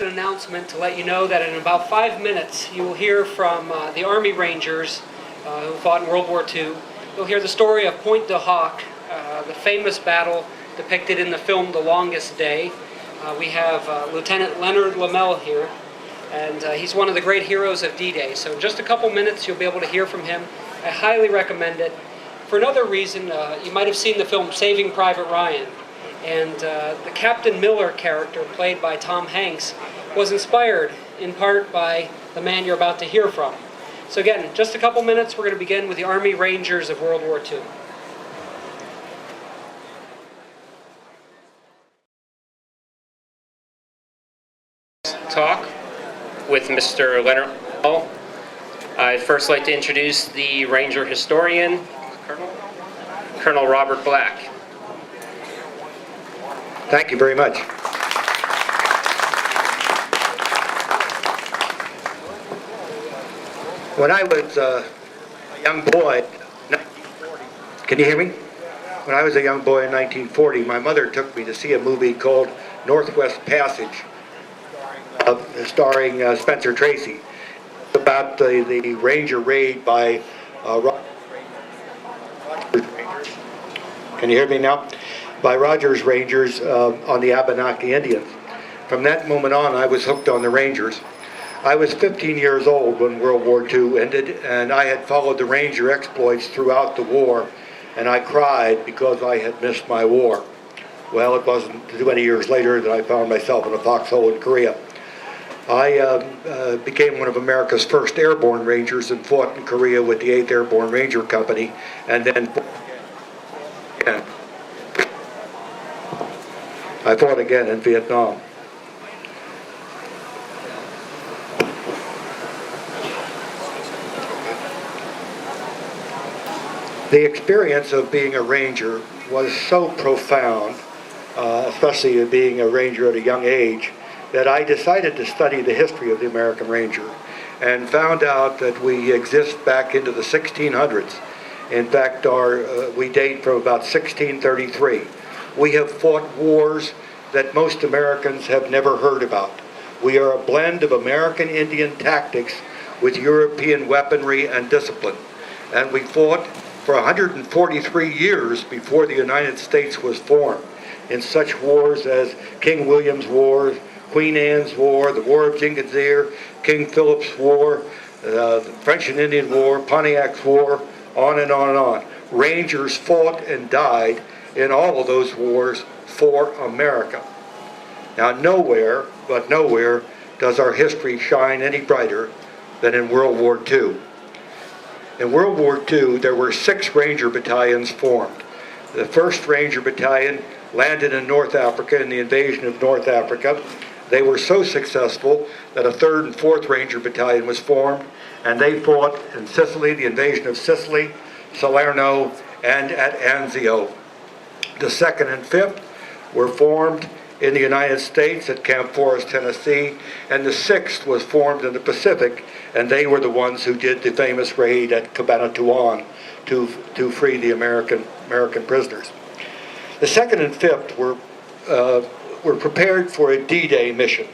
an announcement to let you know that in about 5 minutes you will hear from the Army Rangers who fought in World War II. You'll hear the story of Pointe du Hoc, the famous battle depicted in the film The Longest Day. We have Lieutenant Leonard Lomell here, and he's one of the great heroes of D-Day. So in just a couple minutes you'll be able to hear from him. I highly recommend it. For another reason, you might have seen the film Saving Private Ryan. And the Captain Miller character, played by Tom Hanks, was inspired in part by the man you're about to hear from. So again, just a couple minutes, we're going to begin with the Army Rangers of World War II. Talk with Mr. Leonard Lomell. I'd first like to introduce the Ranger historian, Colonel Robert Black. Thank you very much. When I was a young boy, can you hear me? When I was a young boy in 1940, my mother took me to see a movie called Northwest Passage, starring Spencer Tracy, about the Ranger raid by Rogers Rangers. Can you hear me now? By Rogers Rangers on the Abenaki Indians. From that moment on, I was hooked on the Rangers. I was 15 years old when World War II ended, and I had followed the Ranger exploits throughout the war, and I cried because I had missed my war. Well, it wasn't too many years later that I found myself in a foxhole in Korea. I became one of America's first airborne Rangers and fought in Korea with the 8th Airborne Ranger Company, and then I fought again in Vietnam. The experience of being a Ranger was so profound, especially being a Ranger at a young age, that I decided to study the history of the American Ranger and found out that we exist back into the 1600s. In fact, we date from about 1633. We have fought wars that most Americans have never heard about. We are a blend of American Indian tactics with European weaponry and discipline. And we fought for 143 years before the United States was formed in such wars as King William's War, Queen Anne's War, the War of Genghis Khan, King Philip's War, the French and Indian War, Pontiac's War, on and on and on. Rangers fought and died in all of those wars for America. Now nowhere, but nowhere, does our history shine any brighter than in World War II. In World War II, there were 6 Ranger battalions formed. The 1st Ranger Battalion landed in North Africa in the invasion of North Africa. They were so successful that a 3rd and 4th Ranger Battalion was formed, and they fought in Sicily, the invasion of Sicily, Salerno, and at Anzio. The 2nd and 5th were formed in the United States at Camp Forest, Tennessee, and the 6th was formed in the Pacific, and they were the ones who did the famous raid at Cabanatuan to free the American prisoners. The 2nd and 5th were prepared for a D-Day mission.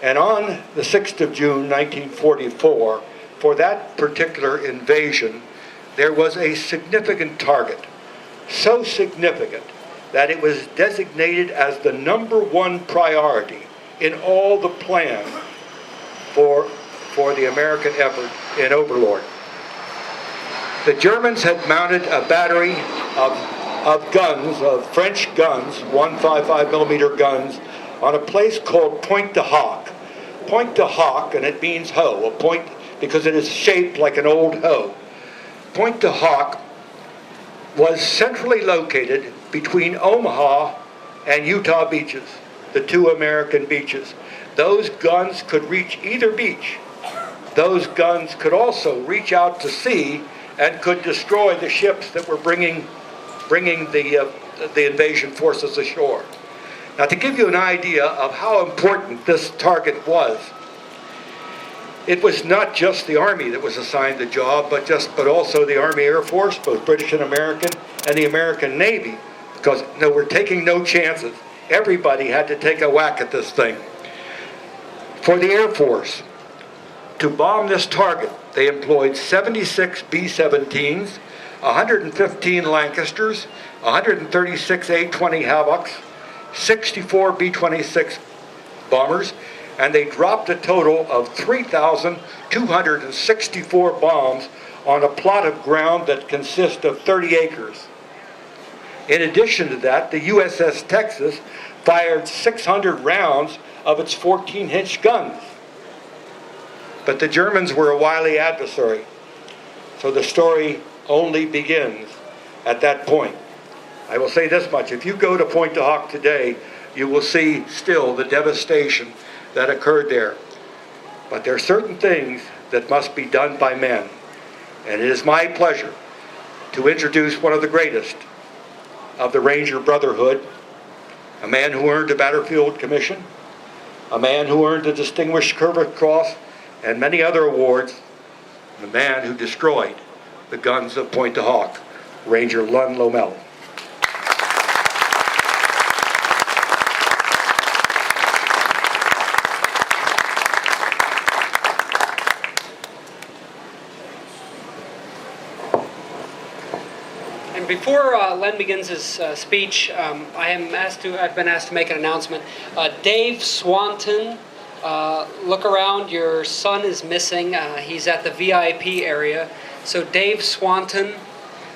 And on the 6th of June, 1944, for that particular invasion, there was a significant target. So significant that it was designated as the #1 priority in all the plan for the American effort in Overlord. The Germans had mounted a battery of guns, of French guns, 155 millimeter guns, on a place called Pointe du Hoc. Pointe du Hoc, and it means hoe, a point because it is shaped like an old hoe. Pointe du Hoc was centrally located between Omaha and Utah beaches, the 2 American beaches. Those guns could reach either beach. Those guns could also reach out to sea and could destroy the ships that were bringing the invasion forces ashore. Now, to give you an idea of how important this target was, it was not just the Army that was assigned the job, but also the Army Air Force, both British and American, and the American Navy, because they were taking no chances. Everybody had to take a whack at this thing. For the Air Force, to bomb this target, they employed 76 B-17s, 115 Lancasters, 136 A-20 Havocs, 64 B-26 bombers, and they dropped a total of 3,264 bombs on a plot of ground that consists of 30 acres. In addition to that, the USS Texas fired 600 rounds of its 14-inch guns. But the Germans were a wily adversary, so the story only begins at that point. I will say this much: if you go to Pointe du Hoc today, you will see still the devastation that occurred there. But there are certain things that must be done by men, and it is my pleasure to introduce one of the greatest of the Ranger Brotherhood, a man who earned a Battlefield Commission, a man who earned the Distinguished Service Cross and many other awards, the man who destroyed the guns of Pointe du Hoc, Ranger Leonard Lomell. And before Len begins his speech, I've been asked to make an announcement. Dave Swanton, look around. Your son is missing. He's at the VIP area. So Dave Swanton,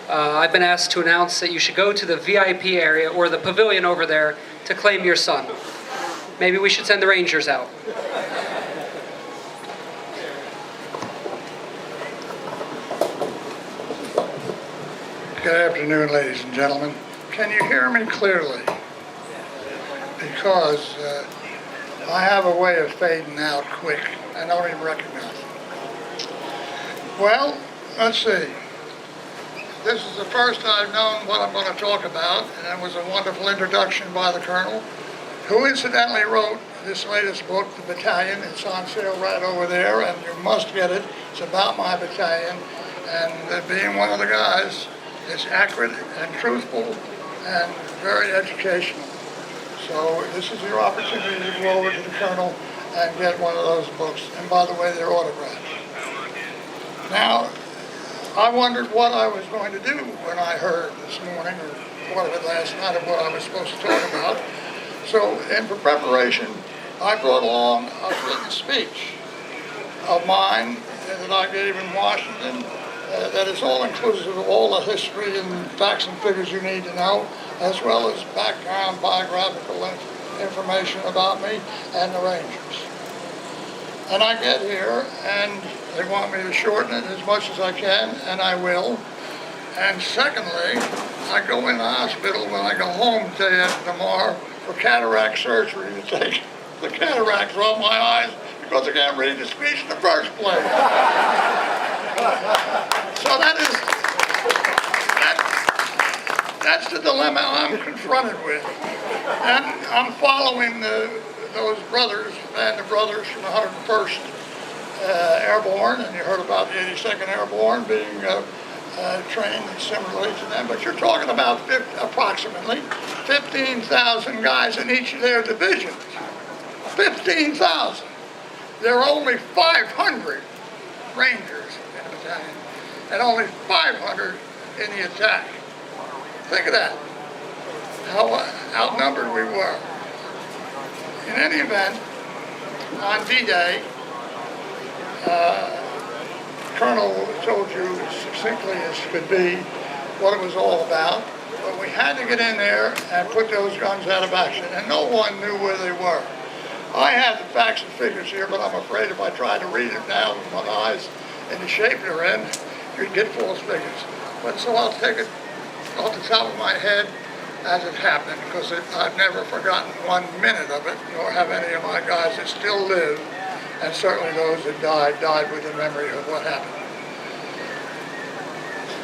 I've been asked to announce that you should go to the VIP area or the pavilion over there to claim your son. Maybe we should send the Rangers out. Good afternoon, ladies and gentlemen. Can you hear me clearly? Because I have a way of fading out quick. I don't even recognize it. Well, let's see. This is the first I've known what I'm going to talk about, and it was a wonderful introduction by the Colonel, who incidentally wrote this latest book, The Battalion. It's on sale right over there, and you must get it. It's about my battalion, and being one of the guys, it's accurate and truthful and very educational. So this is your opportunity to go over to the Colonel and get one of those books. And by the way, they're autographed. Now, I wondered what I was going to do when I heard this morning, or part of it last night, of what I was supposed to talk about. So, for preparation, I brought along a written speech of mine that I gave in Washington. That is all inclusive of all the history and facts and figures you need to know, as well as background biographical information about me and the Rangers. And I get here, and they want me to shorten it as much as I can, and I will. And secondly, I go in the hospital when I go home today after tomorrow for cataract surgery to take the cataracts off my eyes because I can't read the speech in the first place. So that's the dilemma I'm confronted with. And I'm following those brothers, band of brothers from the 101st Airborne, and you heard about the 82nd Airborne being trained similarly to them, but you're talking about approximately 15,000 guys in each of their divisions. 15,000. There are only 500 Rangers in the battalion, and only 500 in the attack. Think of that, how outnumbered we were. In any event, on D-Day, Colonel told you succinctly as could be what it was all about, but we had to get in there and put those guns out of action, and no one knew where they were. I have the facts and figures here, but I'm afraid if I try to read it now with my eyes in the shape they're in, you'd get false figures. But so I'll take it off the top of my head as it happened, because I've never forgotten 1 minute of it, nor have any of my guys that still live, and certainly those that died with the memory of what happened.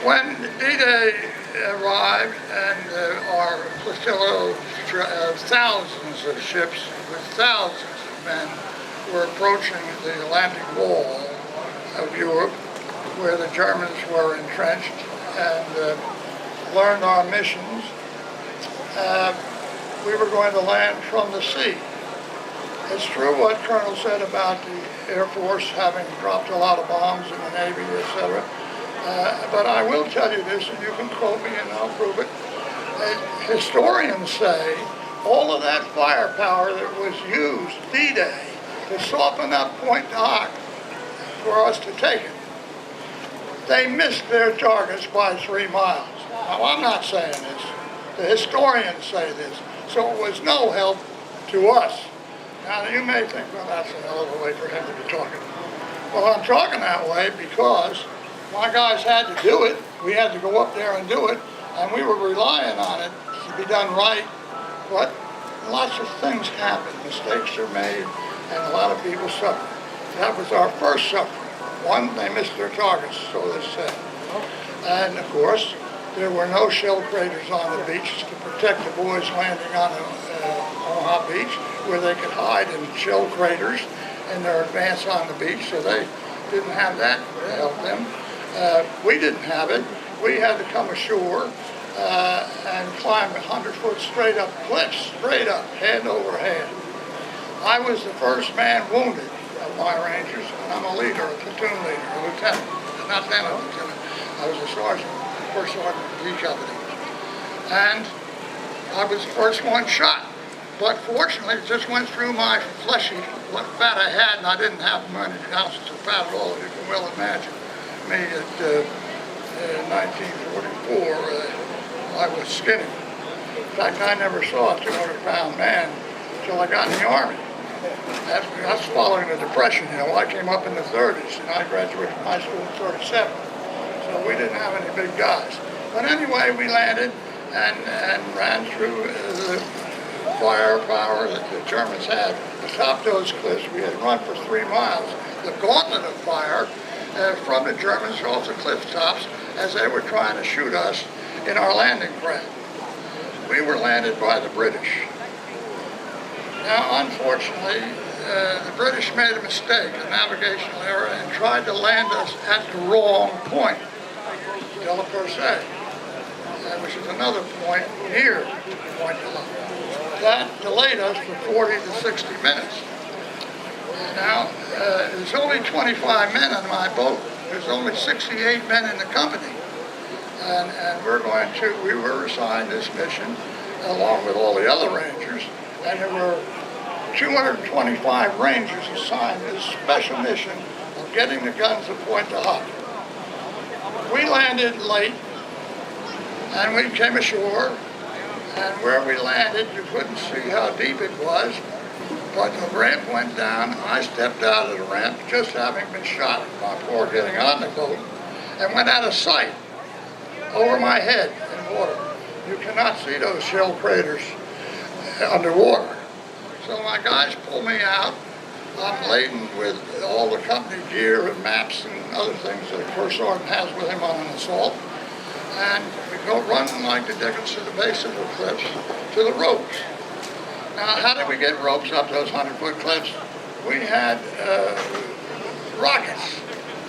When D-Day arrived and our flotilla of thousands of ships with thousands of men were approaching the Atlantic Wall of Europe, where the Germans were entrenched, and learned our missions, we were going to land from the sea. It's true what Colonel said about the Air Force having dropped a lot of bombs in the Navy, etc. But I will tell you this, and you can quote me and I'll prove it. Historians say all of that firepower that was used D-Day to soften up Pointe du Hoc for us to take it, they missed their targets by 3 miles. Now, I'm not saying this. The historians say this. So it was no help to us. Now, you may think, well, that's a hell of a way for him to be talking. Well, I'm talking that way because my guys had to do it. We had to go up there and do it, and we were relying on it to be done right. But lots of things happen. Mistakes are made, and a lot of people suffer. That was our first suffering. One, they missed their targets, so they said. And, of course, there were no shell craters on the beach to protect the boys landing on Omaha Beach, where they could hide in shell craters in their advance on the beach, so they didn't have that to help them. We didn't have it. We had to come ashore and climb 100-foot straight up cliffs, straight up, hand over hand. I was the first man wounded of my Rangers, and I'm a leader, a platoon leader, a lieutenant, not then a lieutenant. I was a sergeant, first sergeant of D Company. And I was the first one shot. But fortunately, it just went through my fleshy, what fat I had, and I didn't have many ounces of fat at all, as you can well imagine. Me at 1944, I was skinny. In fact, I never saw a 200-pound man until I got in the Army. That's following the Depression, you know. I came up in the 30s, and I graduated from high school in 37. So we didn't have any big guys. But anyway, we landed and ran through the firepower that the Germans had atop those cliffs. We had run for 3 miles. The gauntlet of fire from the Germans off the cliff tops as they were trying to shoot us in our landing craft. We were landed by the British. Now, unfortunately, the British made a mistake, a navigational error, and tried to land us at the wrong point, Dela Perse, which is another point near Pointe du Hoc. That delayed us for 40 to 60 minutes. Now, there's only 25 men on my boat. There's only 68 men in the company. And we were assigned this mission along with all the other Rangers, and there were 225 Rangers assigned this special mission of getting the guns at Pointe du Hoc. We landed late, and we came ashore, and where we landed, you couldn't see how deep it was, but the ramp went down. I stepped out of the ramp, just having been shot before getting on the boat, and went out of sight over my head in water. You cannot see those shell craters underwater. So my guys pull me out. I'm laden with all the company gear and maps and other things that a first sergeant has with him on an assault. And we go running like the dickens to the base of the cliffs to the ropes. Now, how did we get ropes up those 100-foot cliffs? We had rockets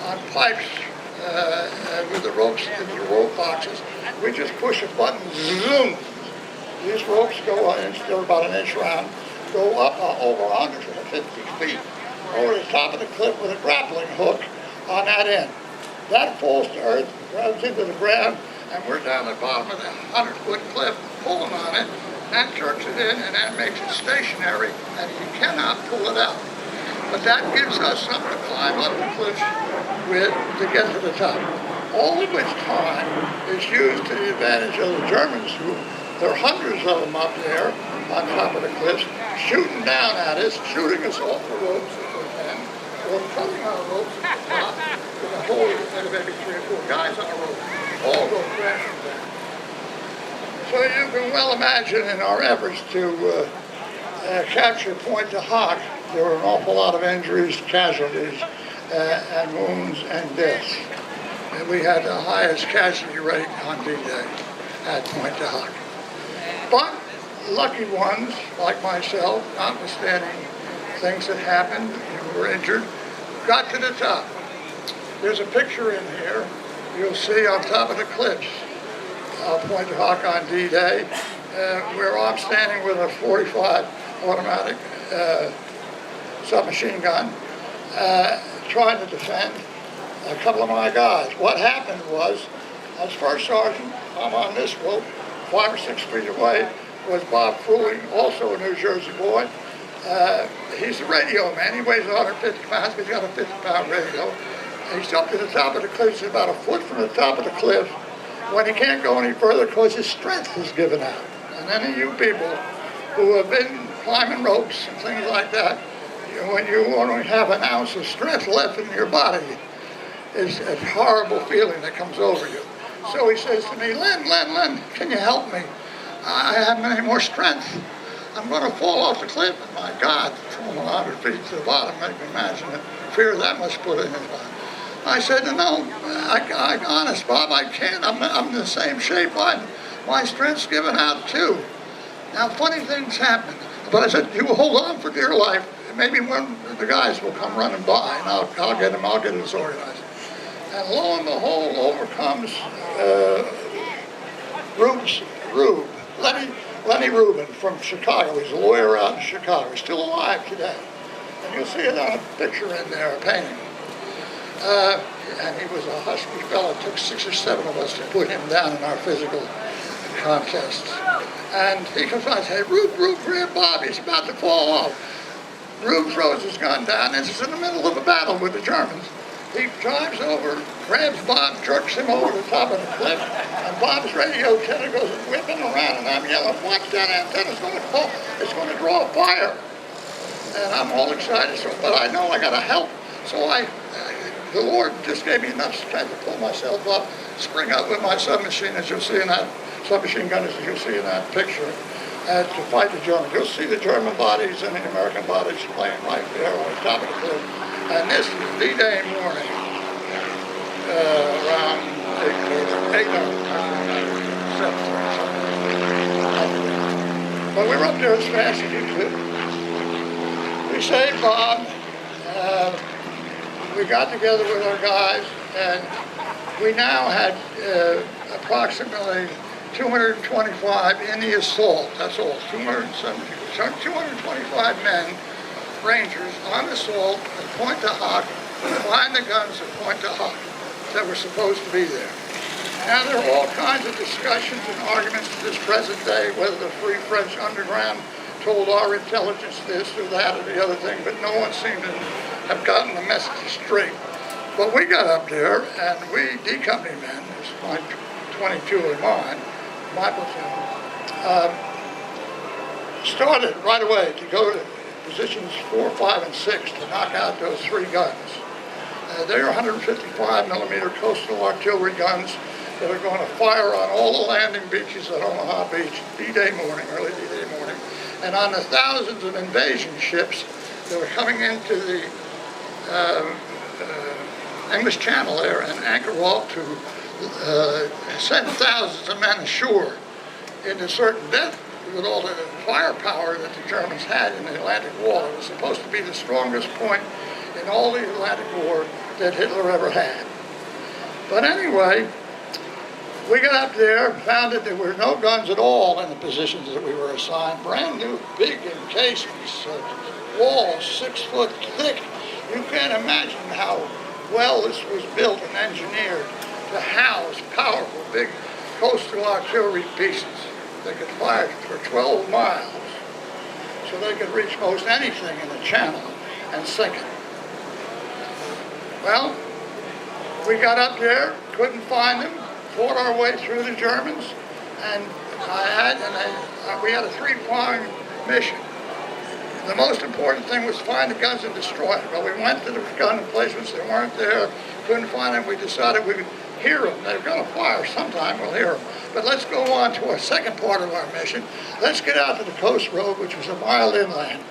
on pipes with the ropes in the rope boxes. We just push a button, zoom. These ropes go they're about an inch round, go up over 150 feet over the top of the cliff with a grappling hook on that end. That falls to earth, runs into the ground, and we're down the bottom of the 100-foot cliff pulling on it. That jerks it in, and that makes it stationary, and you cannot pull it out. But that gives us something to climb up the cliffs with to get to the top. All of which time is used to the advantage of the Germans, who there are hundreds of them up there on top of the cliffs, shooting down at us, shooting us off the ropes if we can, or cutting our ropes at the top with a whole maybe 3 or 4 guys on a rope, all go crashing down. So you can well imagine in our efforts to capture Pointe du Hoc, there were an awful lot of injuries, casualties, and wounds and deaths. And we had the highest casualty rate on D-Day at Pointe du Hoc. But lucky ones, like myself, notwithstanding things that happened, who were injured, got to the top. There's a picture in here you'll see on top of the cliffs of Pointe du Hoc on D-Day, where I'm standing with a .45 automatic submachine gun, trying to defend a couple of my guys. What happened was, as first sergeant, I'm on this rope, 5 or 6 feet away, was Bob Frooling, also a New Jersey boy. He's the radio man. He weighs 150 pounds, but he's got a 50-pound radio. He's up to the top of the cliff. He's about a foot from the top of the cliff when he can't go any further because his strength is given out. And any of you people who have been climbing ropes and things like that, when you only have an ounce of strength left in your body, it's a horrible feeling that comes over you. So he says to me, Len, can you help me? I haven't any more strength. I'm going to fall off the cliff. And my God, from 100 feet to the bottom, make me imagine the fear that must put in his body. I said, no, I'm honest, Bob, I can't. I'm in the same shape. My strength's given out too. Now, funny things happen. But I said, you hold on for dear life. Maybe one of the guys will come running by, and I'll get him. I'll get us organized. And lo and behold, over comes Lenny Rubin from Chicago. He's a lawyer out in Chicago. He's still alive today. And you'll see it on a picture in there, a painting. And he was a husky fellow. It took 6 or 7 of us to put him down in our physical contests. And he comes on and says, Rube, grab Bob. He's about to fall off. Rube throws his gun down, and he's in the middle of a battle with the Germans. He drives over, grabs Bob, jerks him over the top of the cliff, and Bob's radio antenna goes whipping around, and I'm yelling, watch that antenna, it's going to draw fire. And I'm all excited, but I know I got to help. So the Lord just gave me enough strength to pull myself up, spring up with my submachine, as you'll see in that, submachine gun as you'll see in that picture, to fight the Germans. You'll see the German bodies and the American bodies laying right there on the top of the cliff. And this is D-Day morning, around 8 But we were up there as fast as you could. We saved Bob. We got together with our guys, and we now had approximately 225 in the assault. That's all, 225 men, Rangers, on assault at Pointe du Hoc, behind the guns at Pointe du Hoc that were supposed to be there. Now there are all kinds of discussions and arguments to this present day, whether the Free French Underground told our intelligence this or that or the other thing, but no one seemed to have gotten the message straight. But we got up there, and we, D Company men, this is my 22 of mine, my platoon, started right away to go to positions 4, 5, and 6 to knock out those 3 guns. They're 155 millimeter coastal artillery guns that are going to fire on all the landing beaches at Omaha Beach, D-Day morning, early D-Day morning, and on the thousands of invasion ships that are coming into the English Channel there and anchor off to send thousands of men ashore into certain death with all the firepower that the Germans had in the Atlantic Wall. It was supposed to be the strongest point in all the Atlantic War that Hitler ever had. But anyway, we got up there, found that there were no guns at all in the positions that we were assigned. Brand new, big encasements, walls 6 foot thick. You can't imagine how well this was built and engineered to house powerful, big coastal artillery pieces that could fire for 12 miles. So they could reach most anything in the channel and sink it. Well, we got up there, couldn't find them, fought our way through the Germans, and we had a 3-pronged mission. The most important thing was to find the guns and destroy them. Well, we went to the gun emplacements, they weren't there, couldn't find them. We decided we could hear them. They're going to fire sometime, we'll hear them. But let's go on to our second part of our mission. Let's get out to the coast road, which was a mile inland.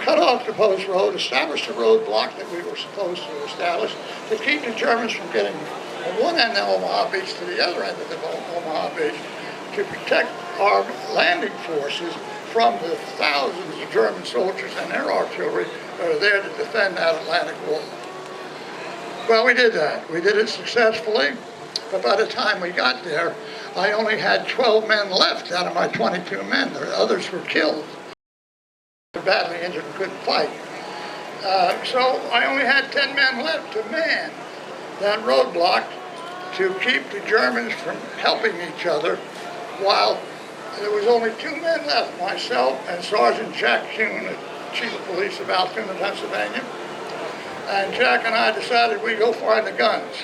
Cut off the post road, establish the roadblock that we were supposed to establish to keep the Germans from getting from one end of Omaha Beach to the other end of the Omaha Beach, to protect our landing forces from the thousands of German soldiers and their artillery that are there to defend that Atlantic Wall. Well, we did that. We did it successfully, but by the time we got there, I only had 12 men left out of my 22 men. The others were killed. They were badly injured and couldn't fight. So I only had 10 men left to man that roadblock to keep the Germans from helping each other, while there was only 2 men left, myself and Sergeant Jack Kuhn, the Chief of Police of Altoona, Pennsylvania. And Jack and I decided we'd go find the guns.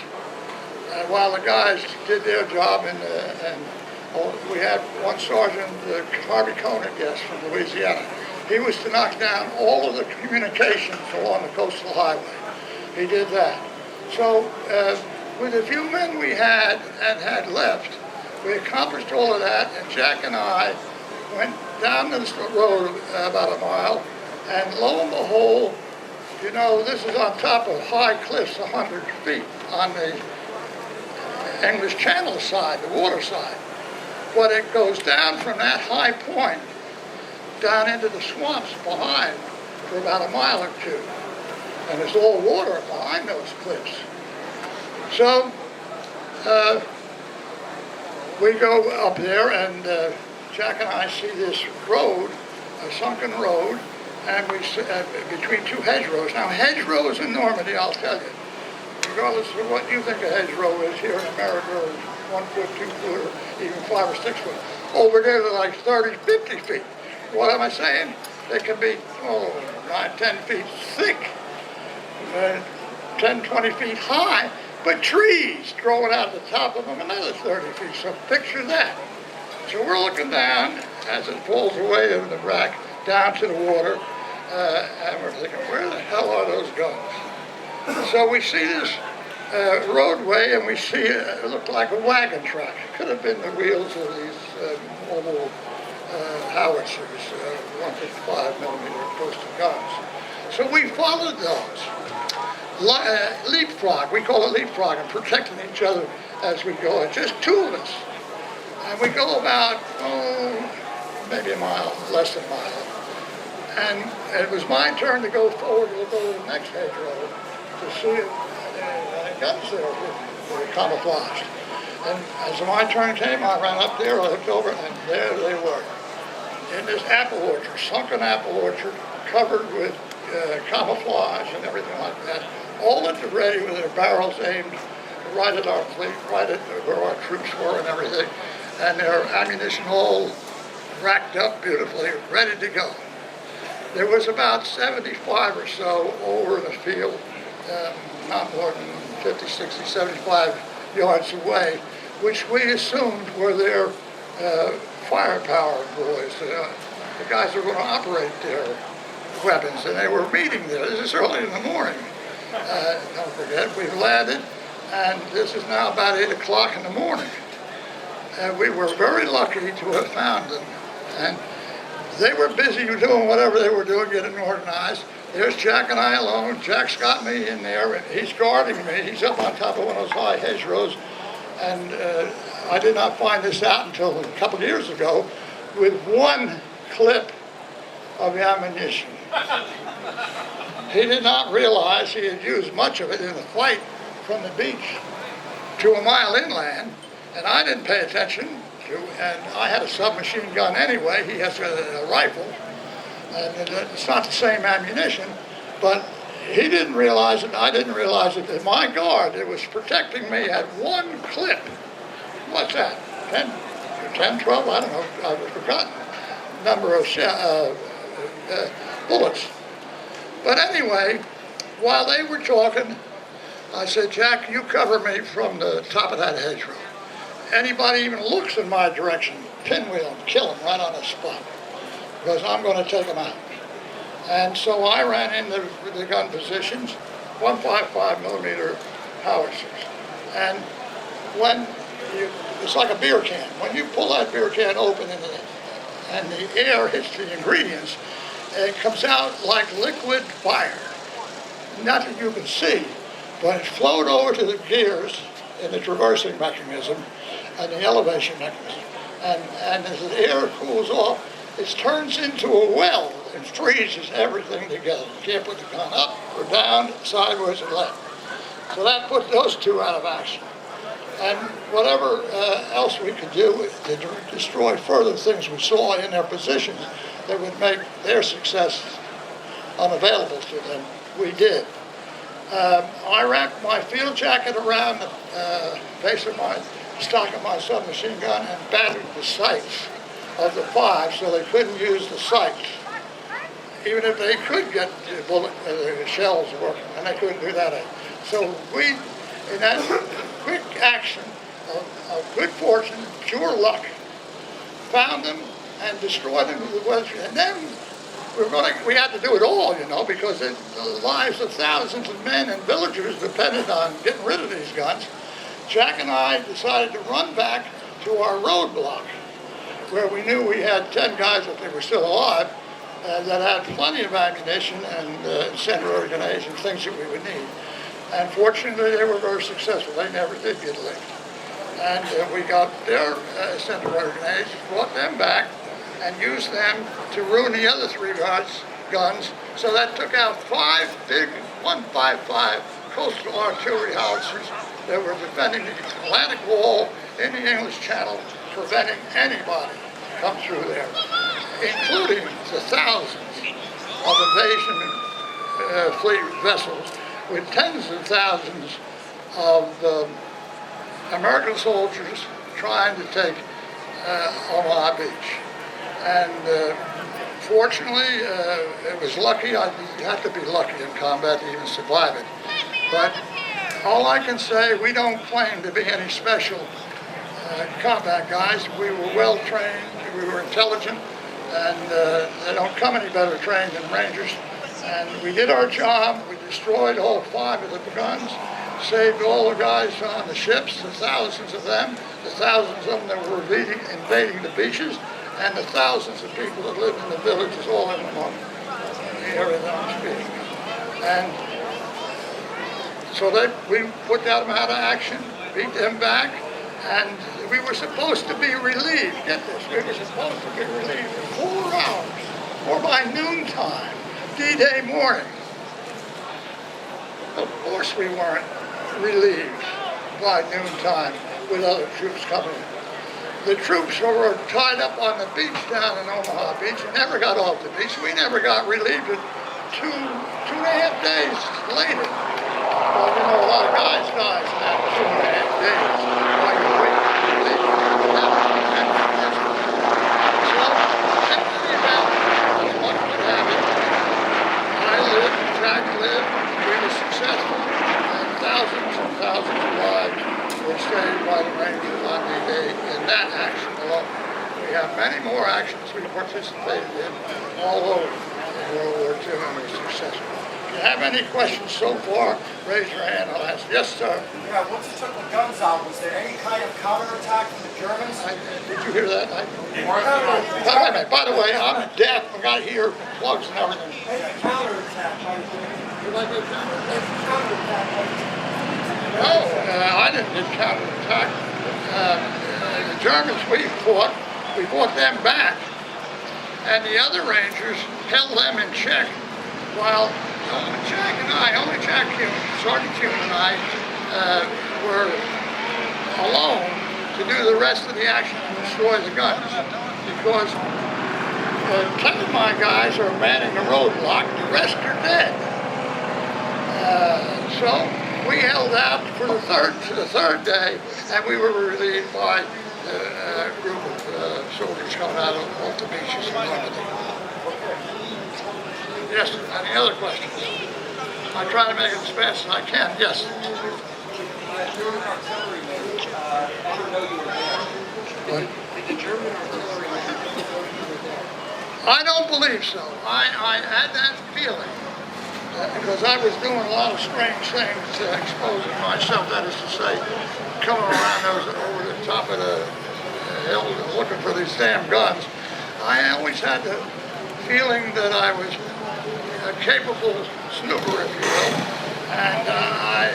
While the guys did their job, and we had one sergeant, Harvey Conant, yes, from Louisiana. He was to knock down all of the communications along the coastal highway. He did that. So with the few men we had and had left, we accomplished all of that, and Jack and I went down this road about a mile, and lo and behold, you know, this is on top of high cliffs, 100 feet on the English Channel side, the water side. But it goes down from that high point down into the swamps behind for about a mile or 2. And there's all water behind those cliffs. So we go up there, and Jack and I see this road, a sunken road, and we between 2 hedgerows. Now, hedgerows in Normandy, I'll tell you, regardless of what you think a hedgerow is here in America, or 1 foot, 2 foot, or even 5 or 6 foot, over there they're like 30, 50 feet. What am I saying? They can be 9, 10 feet thick, 10, 20 feet high, but trees growing out of the top of them another 30 feet. So picture that. So we're looking down as it falls away in the rack down to the water, and we're thinking, where the hell are those guns? So we see this roadway, and we see it looked like a wagon track. It could have been the wheels of these mobile howitzers, 155 millimeter coastal guns. So we followed those. Leapfrog, we call it leapfrog, and protecting each other as we go. It's just 2 of us. And we go about, maybe a mile, less than a mile. And it was my turn to go forward to go to the next hedgerow to see if the guns there were camouflaged. And as my turn came, I ran up there, I looked over, and there they were. In this apple orchard, sunken apple orchard, covered with camouflage and everything like that, all at the ready with their barrels aimed right at our fleet, right at where our troops were and everything, and their ammunition all racked up beautifully, ready to go. There was about 75 or so over in the field, not more than 50, 60, 75 yards away, which we assumed were their firepower boys, the guys who were going to operate their weapons, and they were meeting there. This is early in the morning. Don't forget, we've landed, and this is now about 8 o'clock in the morning. And we were very lucky to have found them. And they were busy doing whatever they were doing, getting organized. There's Jack and I alone. Jack's got me in there, and he's guarding me. He's up on top of one of those high hedgerows. And I did not find this out until a couple of years ago, with 1 clip of ammunition. He did not realize he had used much of it in the flight from the beach to a mile inland, and I didn't pay attention to, and I had a submachine gun anyway. He has a rifle, and it's not the same ammunition, but he didn't realize it, I didn't realize it, that my guard that was protecting me had 1 clip. What's that? 10, 12, I don't know, I've forgotten. Number of bullets. But anyway, while they were talking, I said, Jack, you cover me from the top of that hedgerow. Anybody even looks in my direction, pinwheel them, kill them right on the spot, because I'm going to take them out. And so I ran into the gun positions, 155 millimeter howitzers. And when it's like a beer can. When you pull that beer can open and the air hits the ingredients, it comes out like liquid fire. Not that you can see, but it flowed over to the gears in the traversing mechanism and the elevation mechanism. And as the air cools off, it turns into a well and freezes everything together. You can't put the gun up or down, sideways or left. So that put those 2 out of action. And whatever else we could do to destroy further things we saw in their positions that would make their success unavailable to them, we did. I wrapped my field jacket around the base of my stock of my submachine gun and battered the sights of the 5 so they couldn't use the sights. Even if they could get the shells working, and they couldn't do that. So we, in that quick action of good fortune, pure luck, found them and destroyed them with the weather. And then we had to do it all, you know, because the lives of thousands of men and villagers depended on getting rid of these guns. Jack and I decided to run back to our roadblock, where we knew we had 10 guys, if they were still alive, that had plenty of ammunition and incendiary grenades and things that we would need. And fortunately, they were very successful. They never did get licked. And we got their incendiary grenades, brought them back, and used them to ruin the other 3 guns. So that took out 5 big 155 coastal artillery howitzers that were defending the Atlantic Wall in the English Channel, preventing anybody come through there, including the thousands of invasion fleet vessels with tens of thousands of American soldiers trying to take Omaha Beach. And fortunately, it was lucky. You have to be lucky in combat to even survive it. But all I can say, we don't claim to be any special combat guys. We were well trained, we were intelligent, and they don't come any better trained than Rangers. And we did our job. We destroyed all 5 of the guns, saved all the guys on the ships, the thousands of them, the thousands of them that were invading the beaches, and the thousands of people that lived in the villages all in the area that I'm speaking of. And so we put them out of action, beat them back, and we were supposed to be relieved. Get this, we were supposed to be relieved in 4 hours, or by noontime, D-Day morning. Of course we weren't relieved by noontime with other troops coming. The troops were tied up on the beach down in Omaha Beach and never got off the beach. We never got relieved until 2.5 days later. Well, you know, a lot of guys died in that 2.5 days while you wait for relief. So, in any event, as luck would have it, I lived, Jack lived, we were successful, and thousands and thousands of lives were saved by the Rangers on the day in that action alone. We have many more actions we participated in all over World War II and were successful. If you have any questions so far, raise your hand, I'll answer. Yes, sir. Yeah, once you took the guns out, was there any kind of counterattack from the Germans? Did you hear that? By the way, I'm deaf. I got to hear plugs and everything. Any counterattack by the Germans? Did I get counterattack? Counterattack by the Germans. No, I didn't get counterattack. The Germans we fought them back, and the other Rangers held them in check while only Jack Hume, Sergeant Hume and I were alone to do the rest of the action and destroy the guns, because 10 of my guys are manning the roadblock, the rest are dead. So we held out for the third day, and we were relieved by a group of soldiers coming out off the beaches in Normandy. Yes, any other questions? I try to make it as fast as I can. Yes. German artillery, I didn't know you were there. Did the German artillery I don't believe so. I had that feeling because I was doing a lot of strange things, exposing myself, that is to say, coming around over the top of the hill looking for these damn guns. I always had the feeling that I was a capable snooper, if you will, and I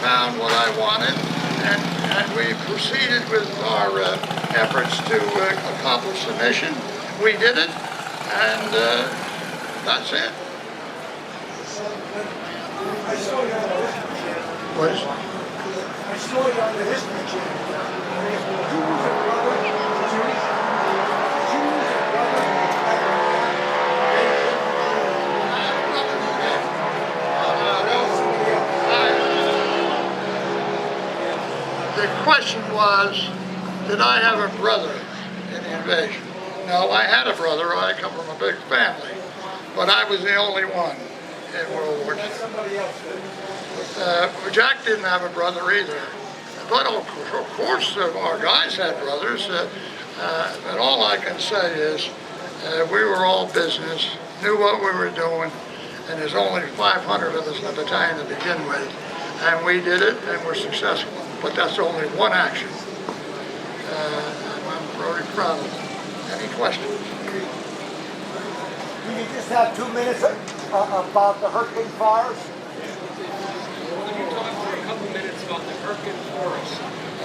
found what I wanted, and we proceeded with our efforts to accomplish the mission. We did it, and that's it. I saw you on the History Channel. What is it? I saw you on the History Channel. the question was, did I have a brother in the invasion? No, I had a brother. I come from a big family, but I was the only one in World War II. Jack didn't have a brother either. But of course, our guys had brothers. And all I can say is we were all business, knew what we were doing, and there's only 500 of us in the battalion to begin with. And we did it, and we're successful. But that's only one action. I'm really proud of it. Any questions? Do you just have 2 minutes about the hurricane fires? Can you talk for a couple minutes about the Hurricane Forest?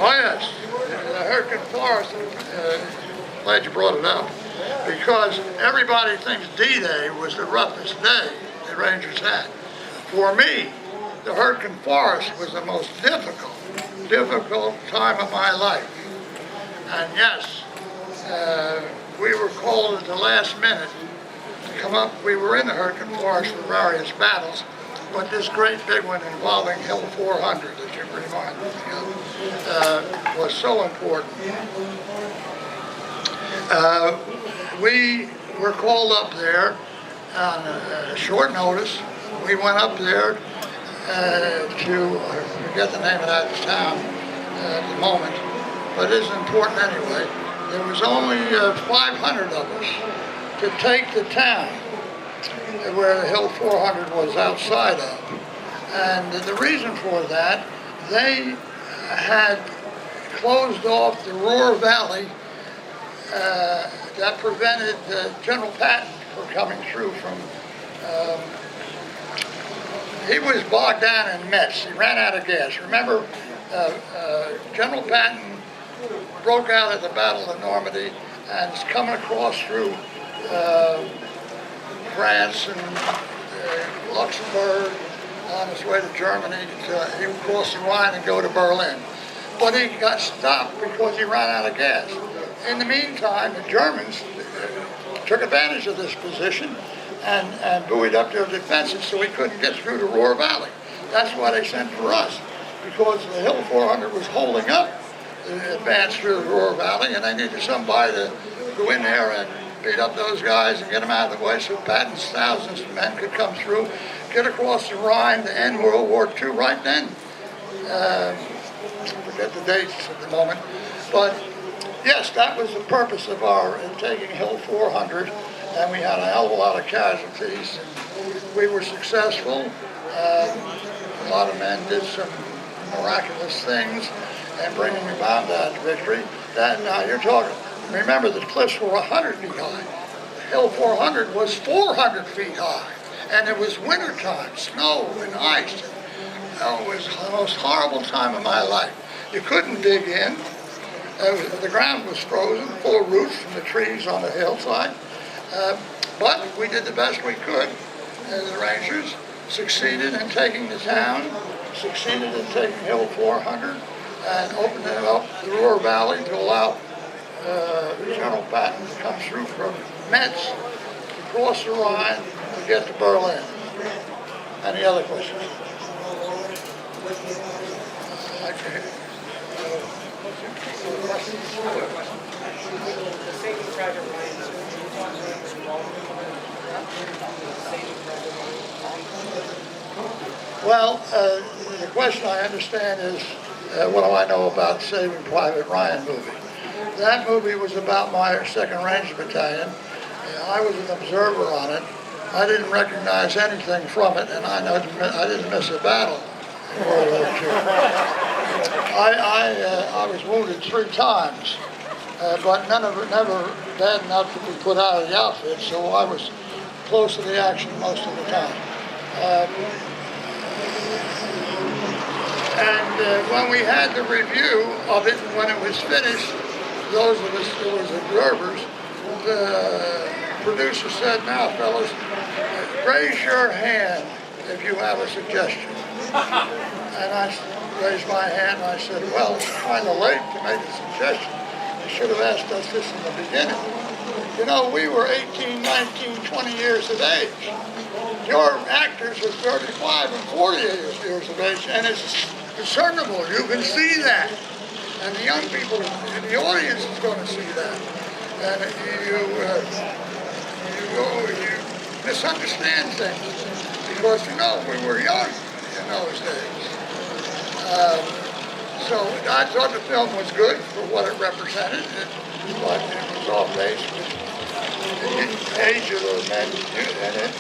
Oh yes, the Hurricane Forest, glad you brought it up, because everybody thinks D-Day was the roughest day the Rangers had. For me, the Hurricane Forest was the most difficult time of my life. And yes, we were called at the last minute to come up. We were in the Hurricane Forest for various battles, but this great big one involving Hill 400 that you remind me of was so important. We were called up there on short notice. We went up there to, I forget the name of that town at the moment, but it isn't important anyway. There was only 500 of us to take the town where the Hill 400 was outside of. And the reason for that, they had closed off the Roar Valley that prevented General Patton from coming through from, he was bogged down in Metz. He ran out of gas. Remember, General Patton broke out at the Battle of Normandy and is coming across through France and Luxembourg on his way to Germany. He would cross the Rhine and go to Berlin. But he got stopped because he ran out of gas. In the meantime, the Germans took advantage of this position and buoyed up their defenses so he couldn't get through the Roar Valley. That's why they sent for us, because the Hill 400 was holding up the advance through the Roar Valley, and they needed somebody to go in there and beat up those guys and get them out of the way so Patton's thousands of men could come through, get across the Rhine to end World War II right then. I forget the dates at the moment, but yes, that was the purpose of our taking Hill 400, and we had a hell of a lot of casualties, and we were successful. A lot of men did some miraculous things and bringing the bomb down to victory. Now you're talking, remember the cliffs were 100 feet high. The Hill 400 was 400 feet high, and it was wintertime, snow and ice. It was the most horrible time of my life. You couldn't dig in. The ground was frozen, full of roots from the trees on the hillside. But we did the best we could. The Rangers succeeded in taking the town, succeeded in taking Hill 400, and opened up the Ruhr Valley to allow General Patton to come through from Metz, to cross the Rhine, to get to Berlin. Any other questions? Okay. Well, the question I understand is, what do I know about Saving Private Ryan movie? That movie was about my 2nd Ranger Battalion. I was an observer on it. I didn't recognize anything from it, and I didn't miss a battle in World War II. I was wounded 3 times, but never bad enough to be put out of the outfit, so I was close to the action most of the time. When we had the review of it, when it was finished, those of us who was observers, the producer said, "Now, fellas, raise your hand if you have a suggestion." And I raised my hand and I said, "Well, it's kind of late to make a suggestion. You should have asked us this in the beginning. You know, we were 18, 19, 20 years of age. Your actors are 35 and 40 years of age, and it's discernible. You can see that. And the young people in the audience is going to see that. And you misunderstand things because, you know, we were young in those days. So I thought the film was good for what it represented, but it was off base with the age of the men in it.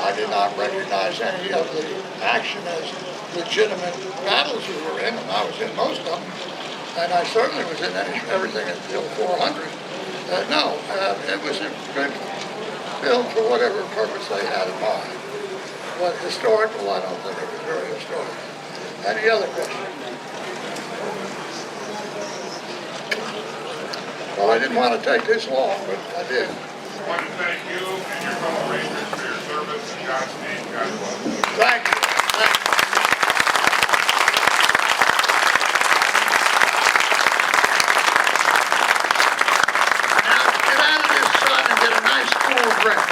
I did not recognize any of the action as legitimate battles we were in, and I was in most of them. And I certainly was in everything until 400. No, it was a good film for whatever purpose they had in mind. But historical, I don't think it was very historical. Any other questions? Well, I didn't want to take this long, but I did. I want to thank you and your fellow Rangers for your service in God's name. God bless. Thank you. Thank you. Now, get out of this sun and get a nice cool drink.